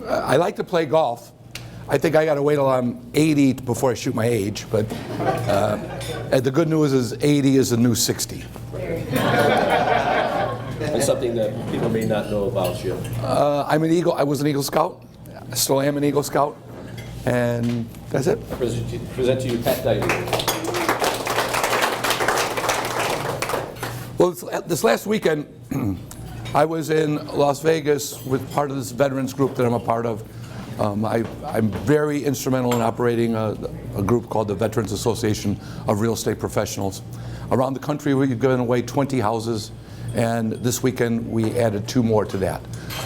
I like to play golf. I think I got to wait till I'm 80 before I shoot my age, but the good news is 80 is the new 60. And something that people may not know about you. I'm an Eagle. I was an Eagle Scout. I still am an Eagle Scout. And that's it. I present to you Pat Diomede. Well, this last weekend, I was in Las Vegas with part of this veterans group that I'm a part of. I'm very instrumental in operating a group called the Veterans Association of Real Estate Professionals. Around the country, we've given away 20 houses, and this weekend we added 2 more to that.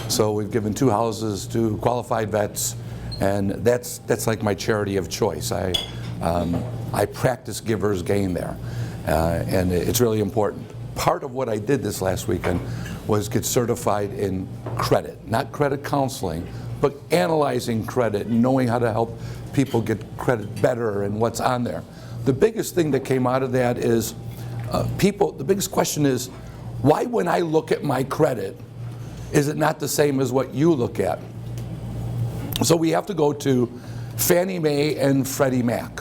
So we've given 2 houses to qualified vets, and that's like my charity of choice. I practice givers gain there, and it's really important. Part of what I did this last weekend was get certified in credit, not credit counseling, but analyzing credit, knowing how to help people get credit better and what's on there. The biggest thing that came out of that is the biggest question is, why when I look at my credit, is it not the same as what you look at? So we have to go to Fannie Mae and Freddie Mac.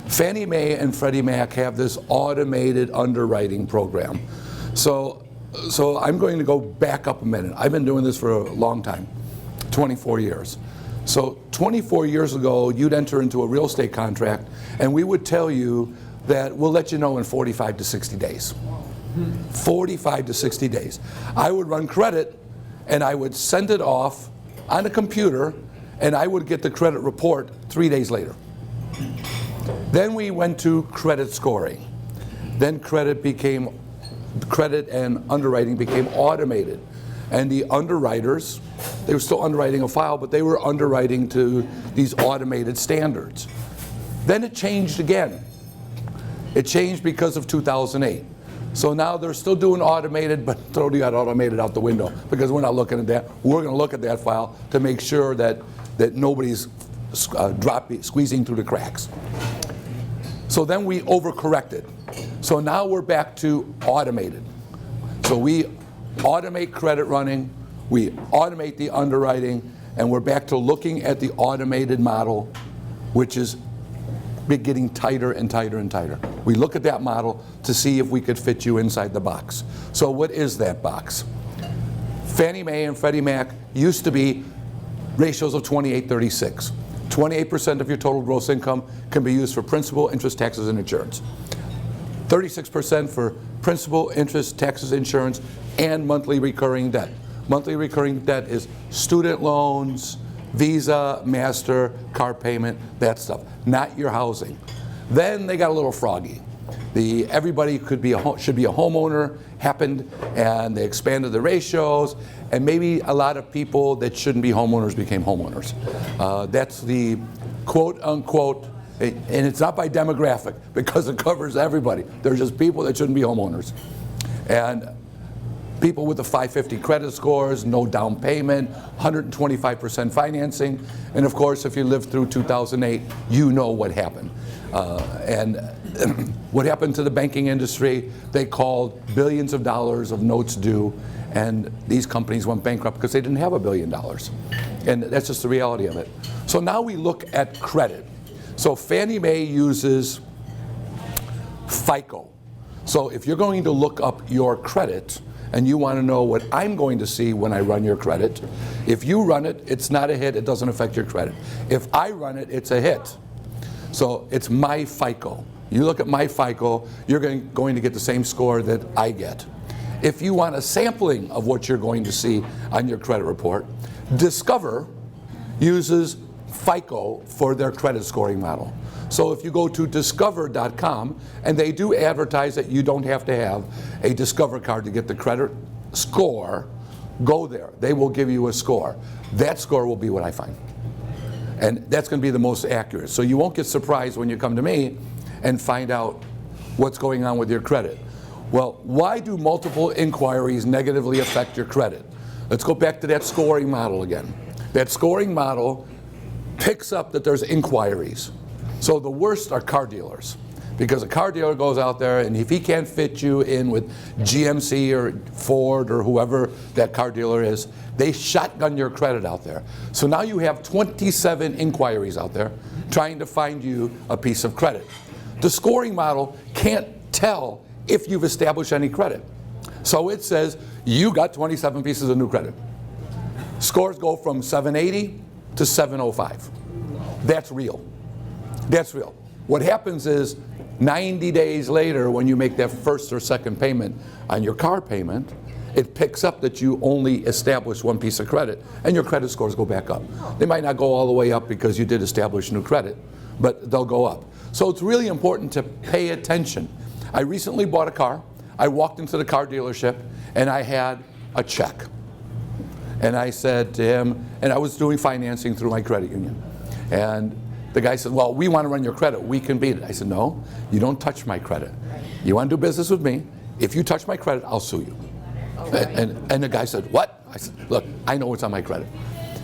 Fannie Mae and Freddie Mac have this automated underwriting program. So I'm going to go back up a minute. I've been doing this for a long time, 24 years. So 24 years ago, you'd enter into a real estate contract, and we would tell you that we'll let you know in 45 to 60 days. 45 to 60 days. I would run credit, and I would send it off on a computer, and I would get the credit report 3 days later. Then we went to credit scoring. Then credit and underwriting became automated. And the underwriters, they were still underwriting a file, but they were underwriting to these automated standards. Then it changed again. It changed because of 2008. So now they're still doing automated, but throw that automated out the window because we're not looking at that. We're going to look at that file to make sure that nobody's squeezing through the cracks. So then we overcorrected. So now we're back to automated. So we automate credit running, we automate the underwriting, and we're back to looking at the automated model, which is getting tighter and tighter and tighter. We look at that model to see if we could fit you inside the box. So what is that box? Fannie Mae and Freddie Mac used to be ratios of 28-36. 28% of your total gross income can be used for principal, interest, taxes, and insurance. 36% for principal, interest, taxes, insurance, and monthly recurring debt. Monthly recurring debt is student loans, Visa, Master, car payment, that stuff, not your housing. Then they got a little froggy. Everybody should be a homeowner happened, and they expanded the ratios, and maybe a lot of people that shouldn't be homeowners became homeowners. That's the quote unquote, and it's not by demographic because it covers everybody. They're just people that shouldn't be homeowners. And people with the 550 credit scores, no down payment, 125% financing, and of course if you lived through 2008, you know what happened. And what happened to the banking industry, they called billions of dollars of notes due, and these companies went bankrupt because they didn't have $1 billion. And that's just the reality of it. So now we look at credit. So Fannie Mae uses FICO. So if you're going to look up your credit, and you want to know what I'm going to see when I run your credit, if you run it, it's not a hit, it doesn't affect your credit. If I run it, it's a hit. So it's my FICO. You look at my FICO, you're going to get the same score that I get. If you want a sampling of what you're going to see on your credit report, Discover uses FICO for their credit scoring model. So if you go to discover.com, and they do advertise that you don't have to have a Discover card to get the credit score, go there. They will give you a score. That score will be what I find. And that's going to be the most accurate. So you won't get surprised when you come to me and find out what's going on with your credit. Well, why do multiple inquiries negatively affect your credit? Let's go back to that scoring model again. That scoring model picks up that there's inquiries. So the worst are car dealers. Because a car dealer goes out there, and if he can't fit you in with GMC or Ford or whoever that car dealer is, they shotgun your credit out there. So now you have 27 inquiries out there trying to find you a piece of credit. The scoring model can't tell if you've established any credit. So it says you got 27 pieces of new credit. Scores go from 780 to 705. That's real. That's real. What happens is 90 days later, when you make that first or second payment on your car payment, it picks up that you only established one piece of credit, and your credit scores go back up. They might not go all the way up because you did establish new credit, but they'll go up. So it's really important to pay attention. I recently bought a car. I walked into the car dealership, and I had a check. And I said to him, and I was doing financing through my credit union, and the guy said, well, we want to run your credit. We can beat it. I said, no, you don't touch my credit. You want to do business with me? If you touch my credit, I'll sue you. And the guy said, what? I said, look, I know what's on my credit.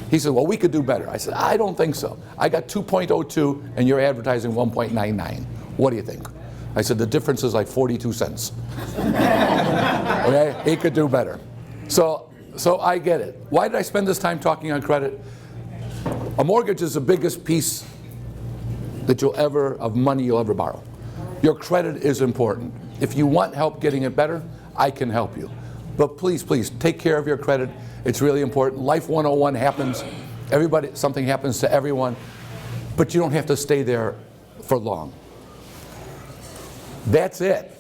He said, well, we could do better. I said, I don't think so. I got 2.02 and you're advertising 1.99. What do you think? I said, the difference is like 42 cents. Okay? He could do better. So I get it. Why did I spend this time talking on credit? A mortgage is the biggest piece that of money you'll ever borrow. Your credit is important. If you want help getting it better, I can help you. But please, please, take care of your credit. It's really important. Life 101 happens. Something happens to everyone, but you don't have to stay there for long. That's it.